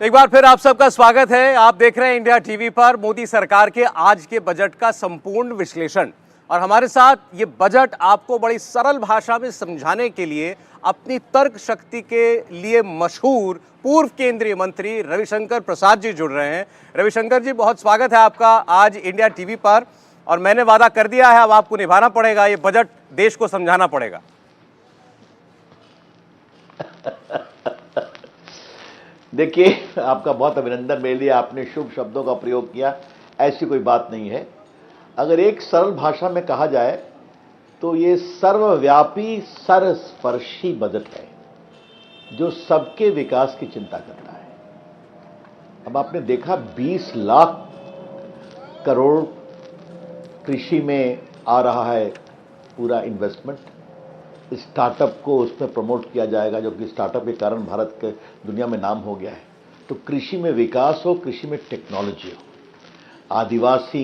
एक बार फिर आप सबका स्वागत है। आप देख रहे हैं इंडिया टीवी पर मोदी सरकार के आज के बजट का संपूर्ण विश्लेषण। और हमारे साथ ये बजट आपको बड़ी सरल भाषा में समझाने के लिए अपनी तर्क शक्ति के लिए मशहूर पूर्व केंद्रीय मंत्री रविशंकर प्रसाद जी जुड़ रहे हैं। रविशंकर जी, बहुत स्वागत है आपका आज इंडिया टीवी पर। और मैंने वादा कर दिया है, अब आपको निभाना पड़ेगा, ये बजट देश को समझाना पड़ेगा। देखिए, आपका बहुत अभिनंदन मेरे लिए, आपने शुभ शब्दों का प्रयोग किया। ऐसी कोई बात नहीं है। अगर एक सरल भाषा में कहा जाए तो ये सर्वव्यापी सर्वस्पर्शी बजट है जो सबके विकास की चिंता करता है। अब आपने देखा 20 लाख करोड़ कृषि में आ रहा है पूरा इन्वेस्टमेंट। स्टार्टअप को उसमें प्रमोट किया जाएगा, जो कि स्टार्टअप के कारण भारत के दुनिया में नाम हो गया है। तो कृषि में विकास हो, कृषि में टेक्नोलॉजी हो, आदिवासी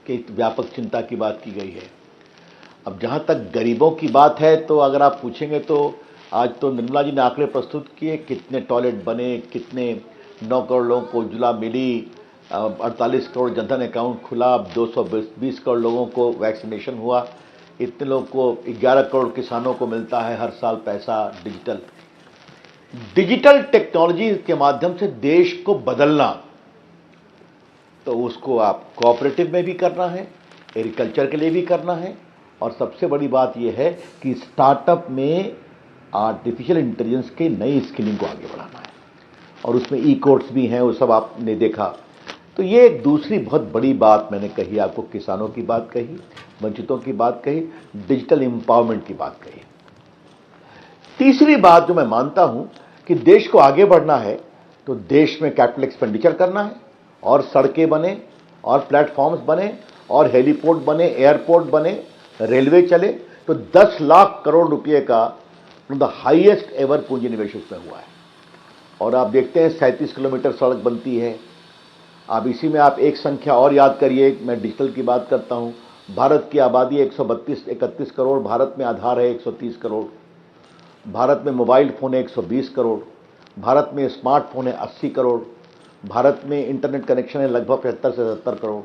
की व्यापक चिंता की बात की गई है। अब जहां तक गरीबों की बात है तो अगर आप पूछेंगे तो आज तो निर्मला जी ने आंकड़े प्रस्तुत किए, कितने टॉयलेट बने, कितने 9 करोड़ लोगों को उज्ज्वला मिली, 48 करोड़ जनधन अकाउंट खुला, 220 करोड़ लोगों को वैक्सीनेशन हुआ, इतने लोगों को 11 करोड़ किसानों को मिलता है हर साल पैसा। डिजिटल टेक्नोलॉजी के माध्यम से देश को बदलना, तो उसको आप कोऑपरेटिव में भी करना है, एग्रीकल्चर के लिए भी करना है, और सबसे बड़ी बात यह है कि स्टार्टअप में आर्टिफिशियल इंटेलिजेंस के नई स्किलिंग को आगे बढ़ाना है, और उसमें ई कोर्स भी हैं, वो सब आपने देखा। तो ये एक दूसरी बहुत बड़ी बात मैंने कही आपको, किसानों की बात कही, वंचितों की बात कही, डिजिटल एम्पावरमेंट की बात कही। तीसरी बात जो मैं मानता हूं कि देश को आगे बढ़ना है तो देश में कैपिटल एक्सपेंडिचर करना है, और सड़कें बने, और प्लेटफॉर्म्स बने, और हेलीपोर्ट बने, एयरपोर्ट बने, रेलवे चले। तो 10 लाख करोड़ रुपए का द हाईएस्ट एवर पूंजी निवेश उसमें हुआ है। और आप देखते हैं 37 किलोमीटर सड़क बनती है। आप इसी में आप एक संख्या और याद करिए, मैं डिजिटल की बात करता हूं। भारत की आबादी 132-31 करोड़, भारत में आधार है 130 करोड़, भारत में मोबाइल फोन है 120 करोड़, भारत में स्मार्टफोन है 80 करोड़, भारत में इंटरनेट कनेक्शन है लगभग 75 से 70 करोड़।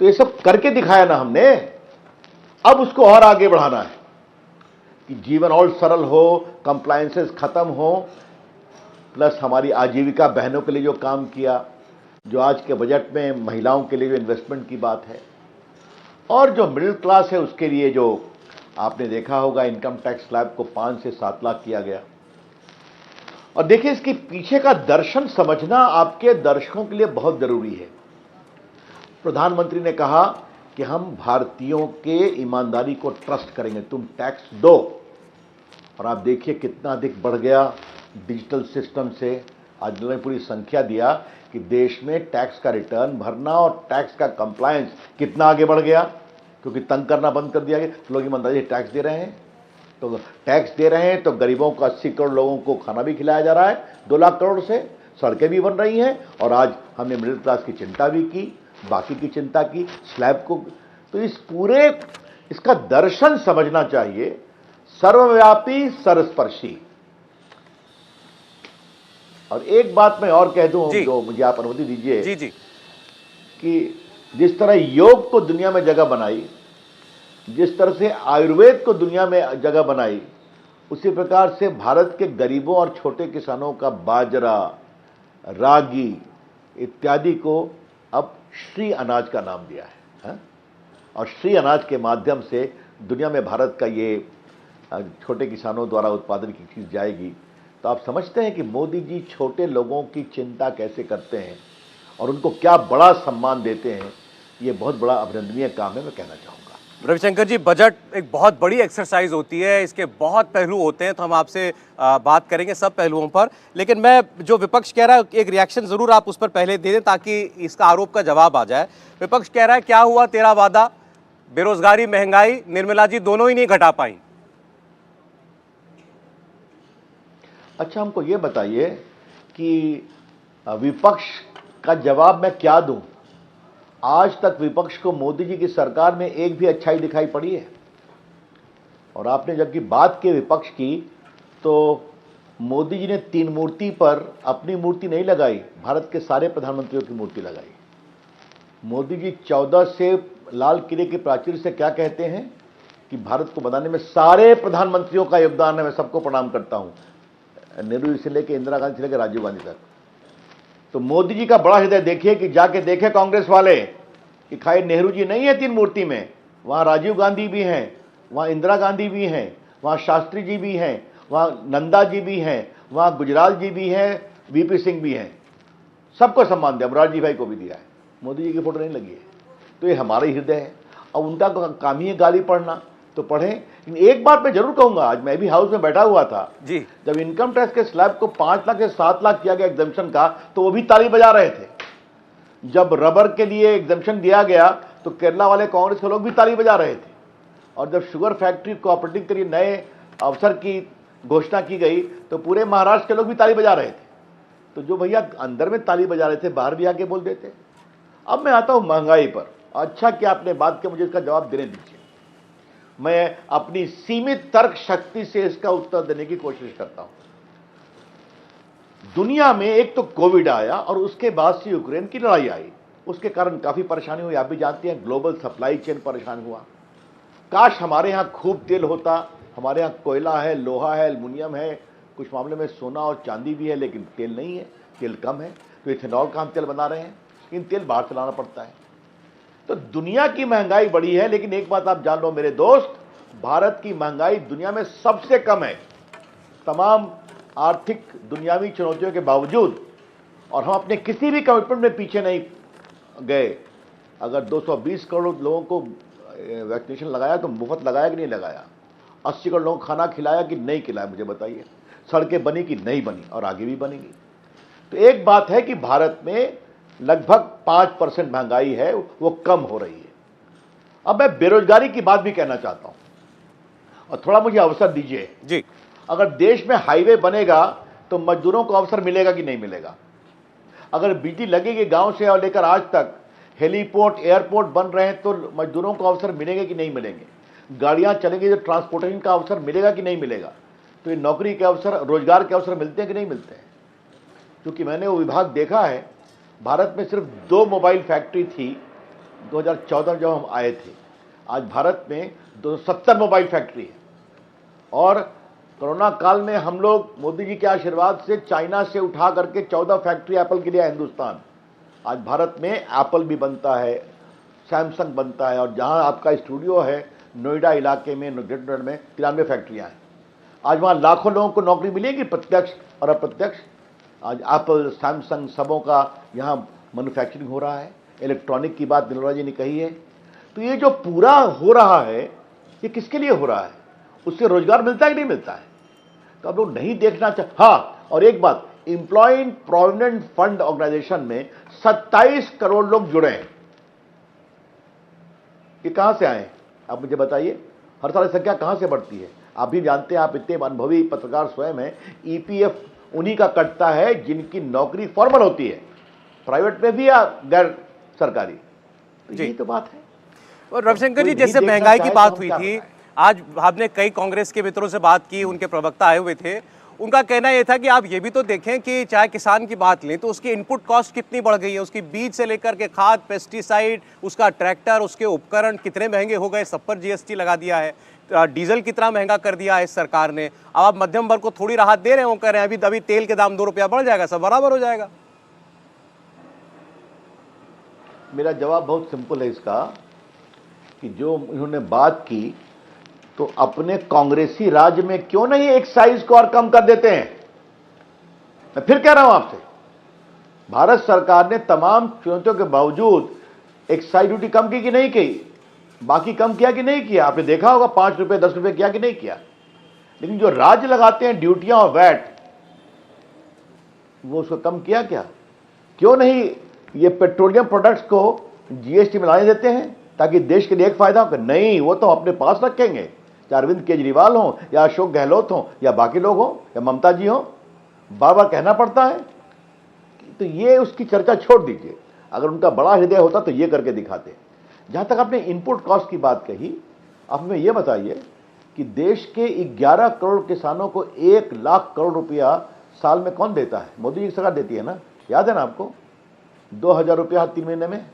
तो ये सब करके दिखाया ना हमने। अब उसको और आगे बढ़ाना है कि जीवन और सरल हो, कंप्लायंसेस खत्म हो, प्लस हमारी आजीविका बहनों के लिए जो काम किया, जो आज के बजट में महिलाओं के लिए जो इन्वेस्टमेंट की बात है, और जो मिडिल क्लास है उसके लिए जो आपने देखा होगा इनकम टैक्स स्लैब को 5 से 7 लाख किया गया। और देखिए, इसके पीछे का दर्शन समझना आपके दर्शकों के लिए बहुत जरूरी है। प्रधानमंत्री ने कहा कि हम भारतीयों के ईमानदारी को ट्रस्ट करेंगे, तुम टैक्स दो। और आप देखिए कितना अधिक बढ़ गया डिजिटल सिस्टम से। आज उन्होंने पूरी संख्या दिया कि देश में टैक्स का रिटर्न भरना और टैक्स का कंप्लायंस कितना आगे बढ़ गया, क्योंकि तंग करना बंद कर दिया गया। लोग ईमानदारी से टैक्स दे रहे हैं, तो टैक्स दे रहे हैं तो गरीबों को 80 करोड़ लोगों को खाना भी खिलाया जा रहा है 2 लाख करोड़ से, सड़कें भी बन रही हैं, और आज हमने मिडिल क्लास की चिंता भी की, बाकी की चिंता की, स्लैब को। तो इस पूरे इसका दर्शन समझना चाहिए, सर्वव्यापी सर्वस्पर्शी। और एक बात मैं और कह दूं, जो मुझे आप अनुमति दीजिए, जी जी, कि जिस तरह योग को दुनिया में जगह बनाई, जिस तरह से आयुर्वेद को दुनिया में जगह बनाई, उसी प्रकार से भारत के गरीबों और छोटे किसानों का बाजरा, रागी इत्यादि को अब श्री अनाज का नाम दिया है। और श्री अनाज के माध्यम से दुनिया में भारत का ये छोटे किसानों द्वारा उत्पादन की चीज जाएगी। तो आप समझते हैं कि मोदी जी छोटे लोगों की चिंता कैसे करते हैं और उनको क्या बड़ा सम्मान देते हैं। ये बहुत बड़ा अभिनंदनीय काम है, मैं कहना चाहूँगा। रविशंकर जी, बजट एक बहुत बड़ी एक्सरसाइज होती है, इसके बहुत पहलू होते हैं, तो हम आपसे बात करेंगे सब पहलुओं पर। लेकिन मैं जो विपक्ष कह रहा है, एक रिएक्शन जरूर आप उस पर पहले दे दें ताकि इसका आरोप का जवाब आ जाए। विपक्ष कह रहा है, क्या हुआ तेरा वादा, बेरोजगारी महंगाई निर्मला जी दोनों ही नहीं घटा पाई। अच्छा, हमको ये बताइए कि विपक्ष का जवाब मैं क्या दूं। आज तक विपक्ष को मोदी जी की सरकार में एक भी अच्छाई दिखाई पड़ी है? और आपने जबकि बात की विपक्ष की, तो मोदी जी ने 3 मूर्ति पर अपनी मूर्ति नहीं लगाई, भारत के सारे प्रधानमंत्रियों की मूर्ति लगाई। मोदी जी 14 से लाल किले की प्राचीर से क्या कहते हैं कि भारत को बनाने में सारे प्रधानमंत्रियों का योगदान है, मैं सबको प्रणाम करता हूं, नेहरू जी से लेकर इंदिरा गांधी से लेकर राजीव गांधी तक। तो मोदी जी का बड़ा हृदय देखिए कि जाके देखे कांग्रेस वाले कि खाली नेहरू जी नहीं है 3 मूर्ति में, वहां राजीव गांधी भी हैं, वहां इंदिरा गांधी भी हैं, वहां शास्त्री जी भी हैं, वहां नंदा जी भी हैं, वहां गुजराल जी भी हैं, वीपी सिंह भी हैं, सबको सम्मान दिया, मोरारजी भाई को भी दिया है। मोदी जी की फोटो नहीं लगी है। तो ये हमारा ही हृदय है। अब उनका काम ही है गाली पढ़ना, तो पढ़ें। लेकिन एक बात मैं जरूर कहूंगा, आज मैं भी हाउस में बैठा हुआ था जी, जब इनकम टैक्स के स्लैब को 5 लाख से 7 लाख किया गया एग्जम्पशन का, तो वो भी ताली बजा रहे थे। जब रबर के लिए एग्जम्पशन दिया गया तो केरला वाले कांग्रेस के लोग भी ताली बजा रहे थे। और जब शुगर फैक्ट्री कोऑपरेटिव के लिए नए अवसर की घोषणा की गई तो पूरे महाराष्ट्र के लोग भी ताली बजा रहे थे। तो जो भैया अंदर में ताली बजा रहे थे, बाहर भी आके बोल देते। अब मैं आता हूं महंगाई पर। अच्छा क्या आपने बात किया, मुझे इसका जवाब देने दीजिए। मैं अपनी सीमित तर्क शक्ति से इसका उत्तर देने की कोशिश करता हूं। दुनिया में एक तो कोविड आया और उसके बाद से यूक्रेन की लड़ाई आई, उसके कारण काफी परेशानी हुई। आप भी जानते हैं, ग्लोबल सप्लाई चेन परेशान हुआ। काश हमारे यहां खूब तेल होता। हमारे यहां कोयला है, लोहा है, एल्युमिनियम है, कुछ मामले में सोना और चांदी भी है, लेकिन तेल नहीं है, तेल कम है। तो इथेनॉल का हम तेल बना रहे हैं, लेकिन तेल बाहर से लाना पड़ता है। तो दुनिया की महंगाई बढ़ी है, लेकिन एक बात आप जान लो मेरे दोस्त, भारत की महंगाई दुनिया में सबसे कम है, तमाम आर्थिक दुनियावी चुनौतियों के बावजूद। और हम अपने किसी भी कमिटमेंट में पीछे नहीं गए। अगर 220 करोड़ लोगों को वैक्सीनेशन लगाया तो मुफ्त लगाया कि नहीं लगाया? 80 करोड़ लोगों को खाना खिलाया कि नहीं खिलाया, मुझे बताइए। सड़कें बनी कि नहीं बनी, और आगे भी बनेगी। तो एक बात है कि भारत में लगभग 5% महंगाई है, वो कम हो रही है। अब मैं बेरोजगारी की बात भी कहना चाहता हूं, और थोड़ा मुझे अवसर दीजिए जी। अगर देश में हाईवे बनेगा तो मजदूरों को अवसर मिलेगा कि नहीं मिलेगा? अगर बिजली लगेगी गांव से और लेकर आज तक, हेलीपोर्ट एयरपोर्ट बन रहे हैं तो मजदूरों को अवसर मिलेंगे कि नहीं मिलेंगे? गाड़ियां चलेंगी तो ट्रांसपोर्टेशन का अवसर मिलेगा कि नहीं मिलेगा? तो ये नौकरी के अवसर, रोजगार के अवसर मिलते हैं कि नहीं मिलते हैं? क्योंकि मैंने वो विभाग देखा है, भारत में सिर्फ 2 मोबाइल फैक्ट्री थी 2014 जब हम आए थे। आज भारत में 270 मोबाइल फैक्ट्री है। और कोरोना काल में हम लोग मोदी जी के आशीर्वाद से चाइना से उठा करके 14 फैक्ट्री एप्पल के लिए हिंदुस्तान। आज भारत में एप्पल भी बनता है, सैमसंग बनता है, और जहां आपका स्टूडियो है नोएडा इलाके में, ग्रेटर में 93 फैक्ट्रियां हैं। आज वहां लाखों लोगों को नौकरी मिलेगी, प्रत्यक्ष और अप्रत्यक्ष। आज एप्पल, सैमसंग, सबों का यहाँ मैन्युफैक्चरिंग हो रहा है। इलेक्ट्रॉनिक की बात निर्मला जी ने कही है। तो ये जो पूरा हो रहा है, ये किसके लिए हो रहा है? उससे रोजगार मिलता है कि नहीं मिलता है? तो अब लोग नहीं देखना हाँ, और एक बात, एम्प्लॉय प्रोविडेंट फंड ऑर्गेनाइजेशन में 27 करोड़ लोग जुड़े हैं। ये कहां से आए, आप मुझे बताइए। हर साल संख्या कहां से बढ़ती है? आप भी जानते हैं, आप इतने अनुभवी पत्रकार स्वयं हैं। ईपीएफ उन्हीं का कटता है जिनकी नौकरी फॉर्मल होती है, प्राइवेट में भी या गैर सरकारी। तो यही तो बात है। और रविशंकर जी, कोई नहीं जैसे देखना महंगाई की चाहे तो बात हम हुई क्या थी, बताएं? आज आपने कई कांग्रेस के मित्रों से बात की, उनके प्रवक्ता आए हुए थे। उनका कहना यह था कि आप ये भी तो देखें कि चाहे किसान की बात लें तो उसकी इनपुट कॉस्ट कितनी बढ़ गई है। उसकी बीज से लेकर के खाद, पेस्टिसाइड, उसका ट्रैक्टर, उसके उपकरण कितने महंगे हो गए, सब पर जीएसटी लगा दिया है। डीजल कितना महंगा कर दिया है इस सरकार ने। अब आप मध्यम वर्ग को थोड़ी राहत दे रहे हो, कह रहे हैं अभी तेल के दाम 2 रुपया बढ़ जाएगा, सब बराबर हो जाएगा। मेरा जवाब बहुत सिंपल है इसका, कि जो इन्होंने बात की तो अपने कांग्रेसी राज्य में क्यों नहीं एक्साइज को और कम कर देते हैं? मैं फिर कह रहा हूं आपसे, भारत सरकार ने तमाम चुनौतियों के बावजूद एक्साइज ड्यूटी कम की कि नहीं की? बाकी कम किया कि नहीं किया? आपने देखा होगा 5 रुपए 10 रुपए किया कि नहीं किया? लेकिन जो राज्य लगाते हैं ड्यूटियां और वैट, वो उसको कम किया क्या? क्यों नहीं ये पेट्रोलियम प्रोडक्ट्स को जीएसटी में लाने देते हैं ताकि देश के लिए एक फायदा हो? नहीं, वो तो अपने पास रखेंगे। चाहे अरविंद केजरीवाल हो या अशोक गहलोत हो या बाकी लोग हो या ममता जी हो, बार बार कहना पड़ता है। तो ये उसकी चर्चा छोड़ दीजिए। अगर उनका बड़ा हृदय होता तो ये करके दिखाते। जहां तक आपने इनपुट कॉस्ट की बात कही, आप हमें ये बताइए कि देश के 11 करोड़ किसानों को 1 लाख करोड़ रुपया साल में कौन देता है? मोदी जी की सरकार देती है ना, याद है ना आपको? 2,000 रुपया 3 महीने में,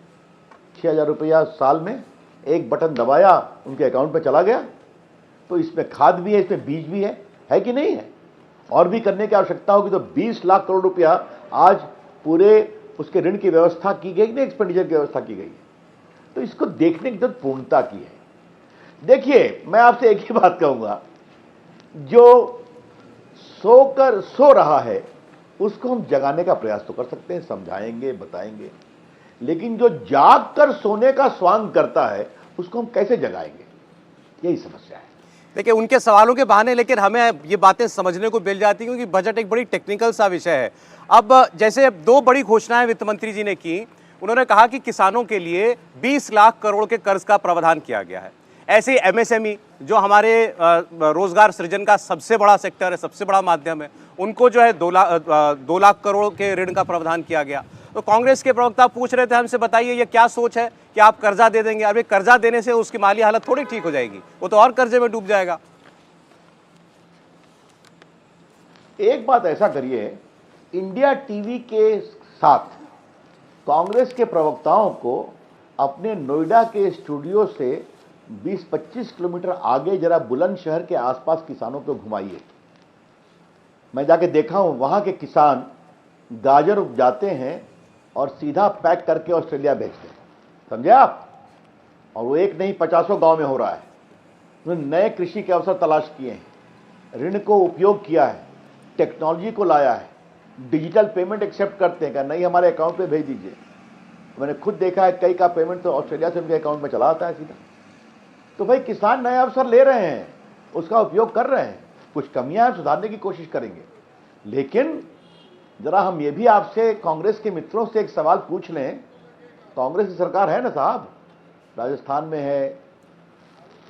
6,000 रुपया साल में, एक बटन दबाया उनके अकाउंट पे चला गया। तो इसमें खाद भी है, इसमें बीज भी है कि नहीं है? और भी करने की आवश्यकता होगी तो 20 लाख करोड़ रुपया आज पूरे उसके ऋण की व्यवस्था की गई ना, एक्सपेंडिचर की व्यवस्था की गई है। तो इसको देखने की जरूरत पूर्णता की है। देखिए, मैं आपसे एक ही बात कहूंगा, जो सो रहा है उसको हम जगाने का प्रयास तो कर सकते हैं, समझाएंगे, बताएंगे, लेकिन जो जाग कर सोने का स्वांग करता है उसको हम कैसे जगाएंगे? यही समस्या है। देखिए, उनके सवालों के बहाने लेकिन हमें ये बातें समझने को मिल जाती हैं, क्योंकि बजट एक बड़ी टेक्निकल सा विषय है। अब जैसे 2 बड़ी घोषणाएं वित्त मंत्री जी ने की। उन्होंने कहा कि किसानों के लिए 20 लाख करोड़ के कर्ज का प्रावधान किया गया है। ऐसे ही एमएसएमई, जो हमारे रोजगार सृजन का सबसे बड़ा सेक्टर है, सबसे बड़ा माध्यम है, उनको जो है 2 लाख करोड़ के ऋण का प्रावधान किया गया। तो कांग्रेस के प्रवक्ता पूछ रहे थे हमसे, बताइए ये क्या सोच है कि आप कर्जा दे देंगे? अब ये कर्जा देने से उसकी माली हालत थोड़ी ठीक हो जाएगी, वो तो और कर्जे में डूब जाएगा। एक बात ऐसा करिए, इंडिया टीवी के साथ कांग्रेस के प्रवक्ताओं को अपने नोएडा के स्टूडियो से 20-25 किलोमीटर आगे जरा बुलंदशहर के आसपास किसानों को घुमाइए। मैं जाके देखा हूं, वहां के किसान गाजर उपजाते हैं और सीधा पैक करके ऑस्ट्रेलिया भेजते हैं, समझे आप? और वो एक नहीं 50 गांव में हो रहा है। उन्होंने नए कृषि के अवसर तलाश किए हैं, ऋण को उपयोग किया है, टेक्नोलॉजी को लाया है, डिजिटल पेमेंट एक्सेप्ट करते हैं, क्या नहीं हमारे अकाउंट पे भेज दीजिए। मैंने खुद देखा है, कई का पेमेंट तो ऑस्ट्रेलिया से उनके अकाउंट में चला आता है सीधा। तो भाई किसान नए अवसर ले रहे हैं, उसका उपयोग कर रहे हैं, कुछ कमियां सुधारने की कोशिश करेंगे। लेकिन जरा हम ये भी आपसे कांग्रेस के मित्रों से एक सवाल पूछ लें, कांग्रेस की सरकार है ना साहब, राजस्थान में है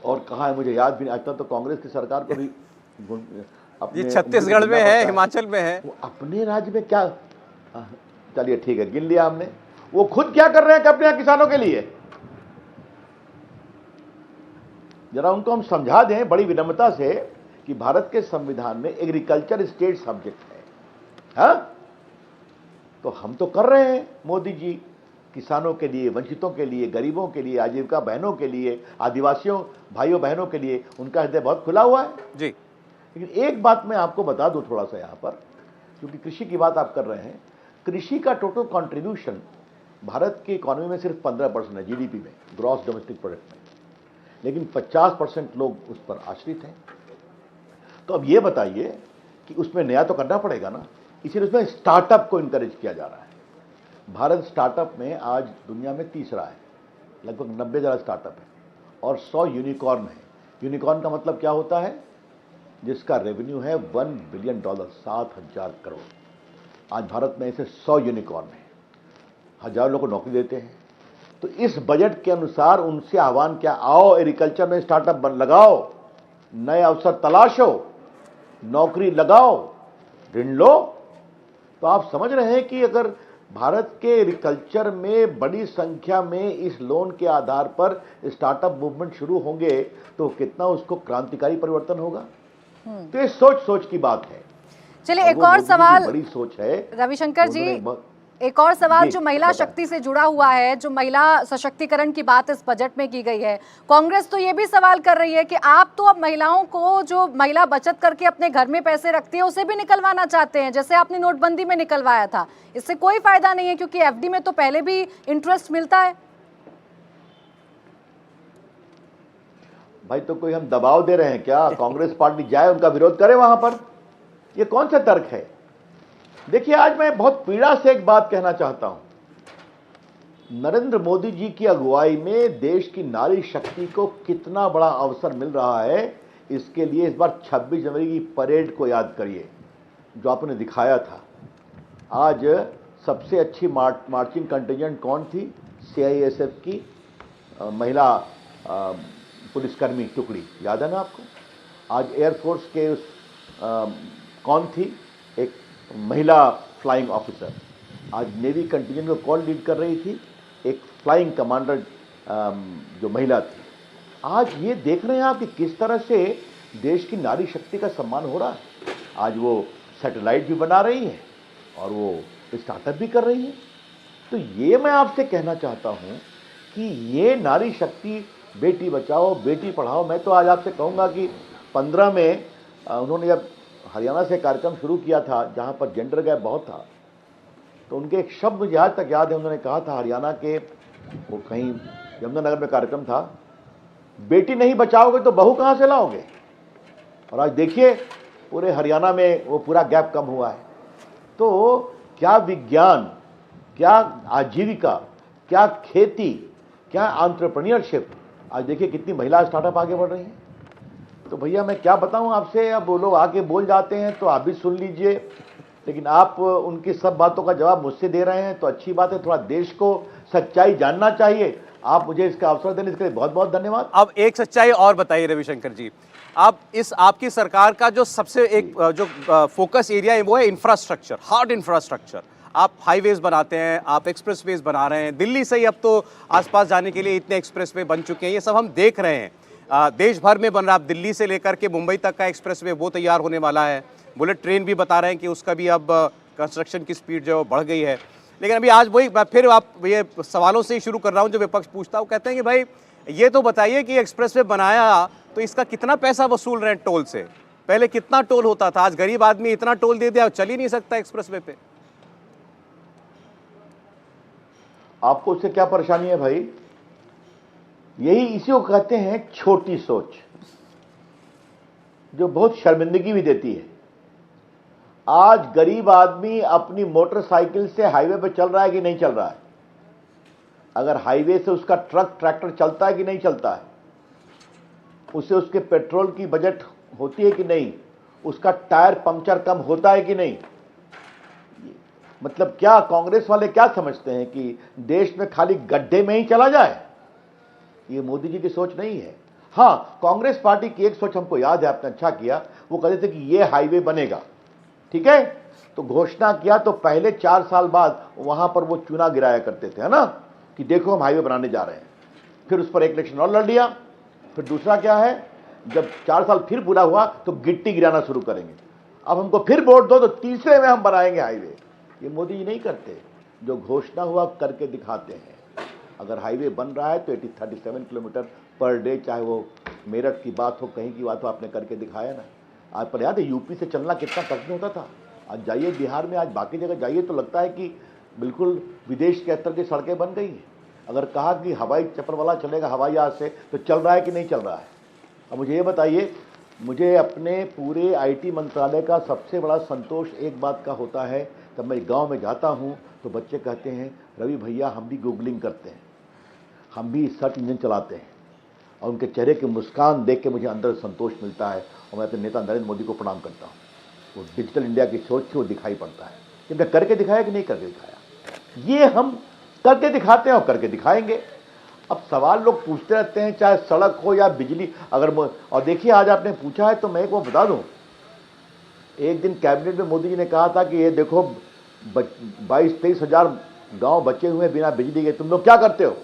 और कहाँ है मुझे याद भी नहीं। आज तक तो कांग्रेस की सरकार को भी ये छत्तीसगढ़ में है, हिमाचल में है। वो अपने राज्य में क्या, चलिए ठीक है, गिन लिया हमने। वो खुद क्या कर रहे हैं अपने किसानों के लिए? जरा उनको हम समझा दें बड़ी विनम्रता से कि भारत के संविधान में एग्रीकल्चर स्टेट सब्जेक्ट है, हाँ? तो हम तो कर रहे हैं, मोदी जी किसानों के लिए, वंचितों के लिए, गरीबों के लिए, आजीविका बहनों के लिए, आदिवासियों भाइयों बहनों के लिए उनका हृदय बहुत खुला हुआ है जी। लेकिन एक बात मैं आपको बता दूं थोड़ा सा यहां पर, क्योंकि कृषि की बात आप कर रहे हैं, कृषि का टोटल कंट्रीब्यूशन भारत की इकोनॉमी में सिर्फ 15% है, जीडीपी में, ग्रॉस डोमेस्टिक प्रोडक्ट में, लेकिन 50% लोग उस पर आश्रित हैं। तो अब ये बताइए कि उसमें नया तो करना पड़ेगा ना, इसीलिए उसमें स्टार्टअप को इनकरेज किया जा रहा है। भारत स्टार्टअप में आज दुनिया में तीसरा है, लगभग 90 ज़्यादा स्टार्टअप है और 100 यूनिकॉर्न है। यूनिकॉर्न का मतलब क्या होता है? जिसका रेवेन्यू है $1 बिलियन, 7,000 करोड़। आज भारत में ऐसे 100 यूनिकॉर्न है, हजारों लोगों को नौकरी देते हैं। तो इस बजट के अनुसार उनसे आह्वान क्या, आओ एग्रीकल्चर में स्टार्टअप लगाओ, नए अवसर तलाशो, नौकरी लगाओ, ऋण लो। तो आप समझ रहे हैं कि अगर भारत के एग्रीकल्चर में बड़ी संख्या में इस लोन के आधार पर स्टार्टअप मूवमेंट शुरू होंगे तो कितना उसको क्रांतिकारी परिवर्तन होगा। तो ये सोच की बात है। चलिए, एक और सवाल बड़ी सोच है रविशंकर जी, एक और सवाल जो महिला शक्ति से जुड़ा हुआ है, जो महिला सशक्तिकरण की बात इस बजट में की गई है। कांग्रेस तो ये भी सवाल कर रही है कि आप तो अब महिलाओं को, जो महिला बचत करके अपने घर में पैसे रखती है, उसे भी निकलवाना चाहते हैं, जैसे आपने नोटबंदी में निकलवाया था। इससे कोई फायदा नहीं है क्योंकि एफडी में तो पहले भी इंटरेस्ट मिलता है। भाई तो कोई हम दबाव दे रहे हैं क्या? कांग्रेस पार्टी जाए उनका विरोध करे वहां पर? ये कौन सा तर्क है? देखिए, आज मैं बहुत पीड़ा से एक बात कहना चाहता हूं। नरेंद्र मोदी जी की अगुवाई में देश की नारी शक्ति को कितना बड़ा अवसर मिल रहा है, इसके लिए इस बार 26 जनवरी की परेड को याद करिए जो आपने दिखाया था। आज सबसे अच्छी मार्चिंग कंटिजेंट कौन थी? सीआईएसएफ की महिला पुलिसकर्मी टुकड़ी, याद है ना आपको? आज एयरफोर्स के उस कौन थी? एक महिला फ्लाइंग ऑफिसर। आज नेवी कंटिजेंट को कौन लीड कर रही थी? एक फ्लाइंग कमांडर जो महिला थी। आज ये देख रहे हैं आप कि किस तरह से देश की नारी शक्ति का सम्मान हो रहा है। आज वो सैटेलाइट भी बना रही है और वो स्टार्टअप भी कर रही है। तो ये मैं आपसे कहना चाहता हूँ कि ये नारी शक्ति, बेटी बचाओ बेटी पढ़ाओ। मैं तो आज आपसे कहूँगा कि 15 में उन्होंने जब हरियाणा से कार्यक्रम शुरू किया था जहाँ पर जेंडर गैप बहुत था, तो उनके एक शब्द मुझे आज तक याद है। उन्होंने कहा था हरियाणा के वो कहीं यमुनानगर में कार्यक्रम था, बेटी नहीं बचाओगे तो बहू कहाँ से लाओगे। और आज देखिए पूरे हरियाणा में वो पूरा गैप कम हुआ है। तो क्या विज्ञान, क्या आजीविका, क्या खेती, क्या एंटरप्रेन्योरशिप, आज देखिए कितनी महिला स्टार्टअप आगे बढ़ रही हैं। तो भैया मैं क्या बताऊं आपसे, अब वो लोग आके बोल जाते हैं तो आप भी सुन लीजिए, लेकिन आप उनकी सब बातों का जवाब मुझसे दे रहे हैं तो अच्छी बात है। थोड़ा देश को सच्चाई जानना चाहिए। आप मुझे इसका अवसर देने के लिए बहुत बहुत धन्यवाद। अब एक सच्चाई और बताइए रविशंकर जी, आप इस आपकी सरकार का जो सबसे एक जो फोकस एरिया है वो है इंफ्रास्ट्रक्चर, हार्ड इंफ्रास्ट्रक्चर। आप हाईवेज बनाते हैं, आप एक्सप्रेसवेज बना रहे हैं, दिल्ली से ही अब तो आसपास जाने के लिए इतने एक्सप्रेसवे बन चुके हैं, ये सब हम देख रहे हैं। देश भर में बन रहा, दिल्ली से लेकर के मुंबई तक का एक्सप्रेसवे वो तैयार होने वाला है। बुलेट ट्रेन भी बता रहे हैं कि उसका भी अब कंस्ट्रक्शन की स्पीड जो है वो बढ़ गई है। लेकिन अभी आज वही मैं फिर आप ये सवालों से ही शुरू कर रहा हूँ जो विपक्ष पूछता है। वो कहते हैं कि भाई ये तो बताइए कि एक्सप्रेसवे बनाया तो इसका कितना पैसा वसूल रहे हैं टोल से, पहले कितना टोल होता था, आज गरीब आदमी इतना टोल दे दिया चल ही नहीं सकता एक्सप्रेसवे पे। आपको उससे क्या परेशानी है भाई? यही इसी को कहते हैं छोटी सोच, जो बहुत शर्मिंदगी भी देती है। आज गरीब आदमी अपनी मोटरसाइकिल से हाईवे पर चल रहा है कि नहीं चल रहा है? अगर हाईवे से उसका ट्रक ट्रैक्टर चलता है कि नहीं चलता है? उसे उसके पेट्रोल की बजट होती है कि नहीं? उसका टायर पंक्चर कम होता है कि नहीं? मतलब क्या कांग्रेस वाले क्या समझते हैं कि देश में खाली गड्ढे में ही चला जाए? ये मोदी जी की सोच नहीं है। हाँ, कांग्रेस पार्टी की एक सोच हमको याद है, आपने अच्छा किया, वो कहते थे कि ये हाईवे बनेगा, ठीक है, तो घोषणा किया तो पहले 4 साल बाद वहां पर वो चूना गिराया करते थे, है ना, कि देखो हम हाईवे बनाने जा रहे हैं। फिर उस पर एक इलेक्शन और लड़ लिया। फिर दूसरा क्या है, जब 4 साल फिर पूरा हुआ तो गिट्टी गिराना शुरू करेंगे। अब हमको फिर वोट दो तो तीसरे में हम बनाएंगे हाईवे। ये मोदी जी नहीं करते, जो घोषणा हुआ करके दिखाते हैं। अगर हाईवे बन रहा है तो 37 किलोमीटर पर डे, चाहे वो मेरठ की बात हो, कहीं की बात हो, आपने करके दिखाया ना। आज पर याद है यूपी से चलना कितना कठिन होता था। आज जाइए बिहार में, आज बाकी जगह जाइए तो लगता है कि बिल्कुल विदेश के स्तर की सड़कें बन गई हैं। अगर कहा कि हवाई चप्पल वाला चलेगा हवाई जहाज से, तो चल रहा है कि नहीं चल रहा है? अब मुझे ये बताइए, मुझे अपने पूरे आईटी मंत्रालय का सबसे बड़ा संतोष एक बात का होता है, जब मैं गांव में जाता हूं तो बच्चे कहते हैं रवि भैया हम भी गूगलिंग करते हैं, हम भी सर्च इंजन चलाते हैं, और उनके चेहरे की मुस्कान देख के मुझे अंदर संतोष मिलता है। और मैं अपने नेता नरेंद्र मोदी को प्रणाम करता हूँ। वो डिजिटल इंडिया की सोच से वो दिखाई पड़ता है। इनका करके दिखाया कि नहीं करके दिखाया? ये हम करके दिखाते हैं और करके दिखाएंगे। अब सवाल लोग पूछते रहते हैं, चाहे सड़क हो या बिजली। अगर और देखिए आज आपने पूछा है तो मैं एक वो बता दूं, एक दिन कैबिनेट में मोदी जी ने कहा था कि ये देखो 22-23 हजार गांव बचे हुए बिना बिजली के, तुम लोग क्या करते हो?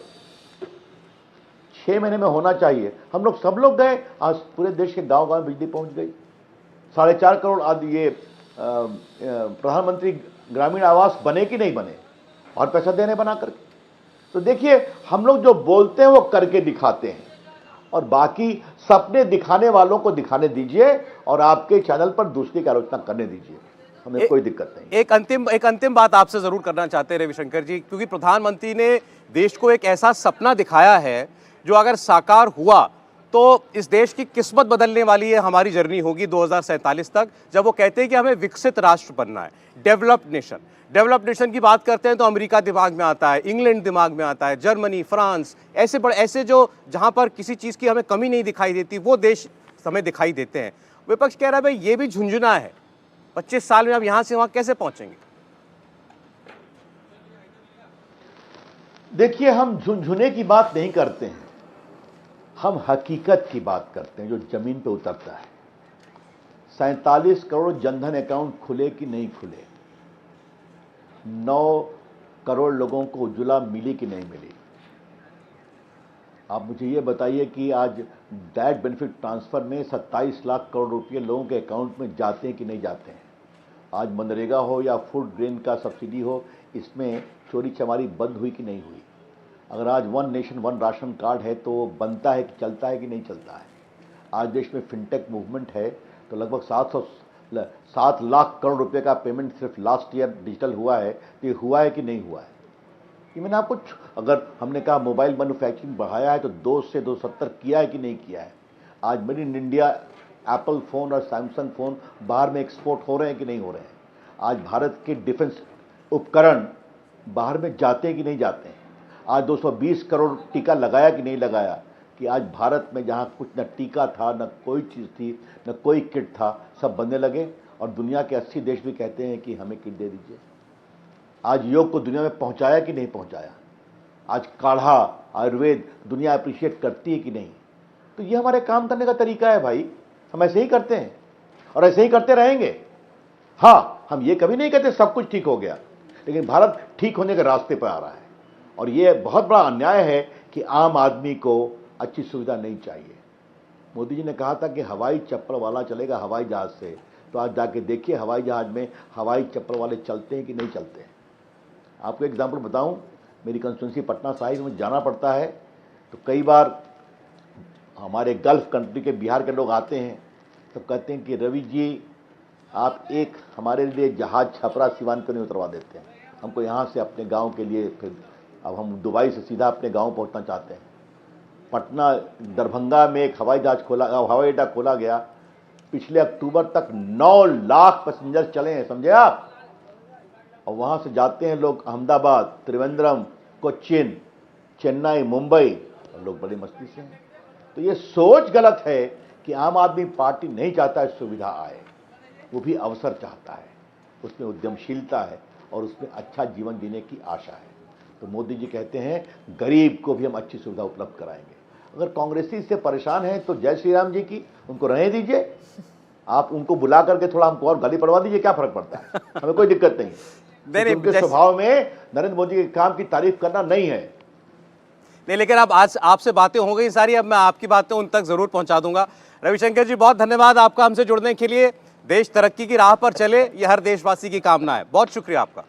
6 महीने में होना चाहिए। हम लोग सब लोग गए, आज पूरे देश के गांव गांव में बिजली पहुंच गई। 4.5 करोड़ आदि ये प्रधानमंत्री ग्रामीण आवास बने कि नहीं बने, और पैसा देने बना करके। तो देखिए हम लोग जो बोलते हैं वो करके दिखाते हैं, और बाकी सपने दिखाने वालों को दिखाने दीजिए और आपके चैनल पर दूसरी की आलोचना करने दीजिए, हमें कोई दिक्कत नहीं। एक अंतिम बात आपसे जरूर करना चाहते हैं रविशंकर जी, क्योंकि प्रधानमंत्री ने देश को एक ऐसा सपना दिखाया है जो अगर साकार हुआ तो इस देश की किस्मत बदलने वाली है। हमारी जर्नी होगी 2047 तक, जब वो कहते हैं कि हमें विकसित राष्ट्र बनना है, डेवलप्ड नेशन। डेवलप्ड नेशन की बात करते हैं तो अमेरिका दिमाग में आता है, इंग्लैंड दिमाग में आता है, जर्मनी, फ्रांस, ऐसे जो जहां पर किसी चीज़ की हमें कमी नहीं दिखाई देती, वो देश हमें दिखाई देते हैं। विपक्ष कह रहा है भाई ये भी झुंझुना है, 25 साल में अब यहां से वहां कैसे पहुंचेंगे? देखिए हम झुंझुने की बात नहीं करते हैं, हम हकीकत की बात करते हैं जो जमीन पे उतरता है। 47 करोड़ जनधन अकाउंट खुले कि नहीं खुले, 9 करोड़ लोगों को उज्ज्वला मिली कि नहीं मिली, आप मुझे ये बताइए कि आज डायरेक्ट बेनिफिट ट्रांसफ़र में 27 लाख करोड़ रुपए लोगों के अकाउंट में जाते हैं कि नहीं जाते हैं। आज मनरेगा हो या फूड ग्रेन का सब्सिडी हो, इसमें चोरी चमारी बंद हुई कि नहीं हुई। अगर आज one nation one ration card है तो बनता है कि चलता है कि नहीं चलता है। आज देश में फिनटेक मूवमेंट है तो लगभग 7 लाख करोड़ रुपए का पेमेंट सिर्फ लास्ट ईयर डिजिटल हुआ है, तो ये हुआ है कि नहीं हुआ है। ये मैंने आपको, अगर हमने कहा मोबाइल मैन्युफैक्चरिंग बढ़ाया है तो 2 से 270 किया है कि नहीं किया है। आज made in India Apple phone और सैमसंग फ़ोन बाहर में एक्सपोर्ट हो रहे हैं कि नहीं हो रहे हैं। आज भारत के डिफेंस उपकरण बाहर में जाते हैं कि नहीं जाते हैं। आज 220 करोड़ टीका लगाया कि नहीं लगाया, कि आज भारत में जहाँ कुछ न टीका था, न कोई चीज़ थी, न कोई किट था, सब बनने लगे और दुनिया के 80 देश भी कहते हैं कि हमें किट दे दीजिए। आज योग को दुनिया में पहुंचाया कि नहीं पहुंचाया। आज काढ़ा आयुर्वेद दुनिया अप्रिशिएट करती है कि नहीं। तो ये हमारे काम करने का तरीका है भाई, हम ऐसे ही करते हैं और ऐसे ही करते रहेंगे। हाँ, हम ये कभी नहीं कहते सब कुछ ठीक हो गया, लेकिन भारत ठीक होने के रास्ते पर आ रहा है और ये बहुत बड़ा अन्याय है कि आम आदमी को अच्छी सुविधा नहीं चाहिए। मोदी जी ने कहा था कि हवाई चप्पल वाला चलेगा हवाई जहाज से, तो आज जाके देखिए हवाई जहाज में हवाई चप्पल वाले चलते हैं कि नहीं चलते हैं। आपको एग्जाम्पल बताऊं, मेरी कंस्टिट्यूंसी पटना साहिब में जाना पड़ता है तो कई बार हमारे गल्फ कंट्री के बिहार के लोग आते हैं तो कहते हैं कि रवि जी आप एक हमारे लिए जहाज़ छपरा सिवान क्यों नहीं उतरवा देते हैं। हमको यहाँ से अपने गांव के लिए, फिर अब हम दुबई से सीधा अपने गांव पहुँचना चाहते हैं। पटना दरभंगा में एक हवाई अड्डा खोला गया, पिछले अक्टूबर तक 9 लाख पैसेंजर चले हैं, समझे आप। और वहाँ से जाते हैं लोग अहमदाबाद, त्रिवेंद्रम, कोच्चिन, चेन्नई, मुंबई, और लोग बड़ी मस्ती से हैं। तो ये सोच गलत है कि आम आदमी पार्टी नहीं चाहता है सुविधा आए, वो भी अवसर चाहता है, उसमें उद्यमशीलता है और उसमें अच्छा जीवन जीने की आशा है। तो मोदी जी कहते हैं गरीब को भी हम अच्छी सुविधा उपलब्ध कराएंगे। अगर कांग्रेसी इससे परेशान हैं तो जय श्री राम जी की, उनको रहने दीजिए। आप उनको बुला करके थोड़ा हमको और गाली पड़वा दीजिए, क्या फर्क पड़ता है, हमें कोई दिक्कत नहीं है। उनके स्वभाव में नरेंद्र मोदी के काम की तारीफ करना नहीं है। नहीं, लेकिन अब आज आपसे बातें हो गई सारी, अब मैं आपकी बातें उन तक जरूर पहुंचा दूंगा। रविशंकर जी, बहुत धन्यवाद आपका हमसे जुड़ने के लिए। देश तरक्की की राह पर चले, यह हर देशवासी की कामना है। बहुत शुक्रिया आपका।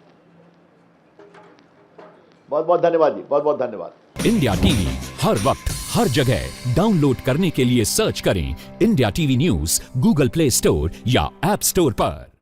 बहुत बहुत धन्यवाद जी, बहुत बहुत धन्यवाद। इंडिया टीवी हर वक्त हर जगह डाउनलोड करने के लिए सर्च करें India TV news Google play store या ऐप स्टोर पर।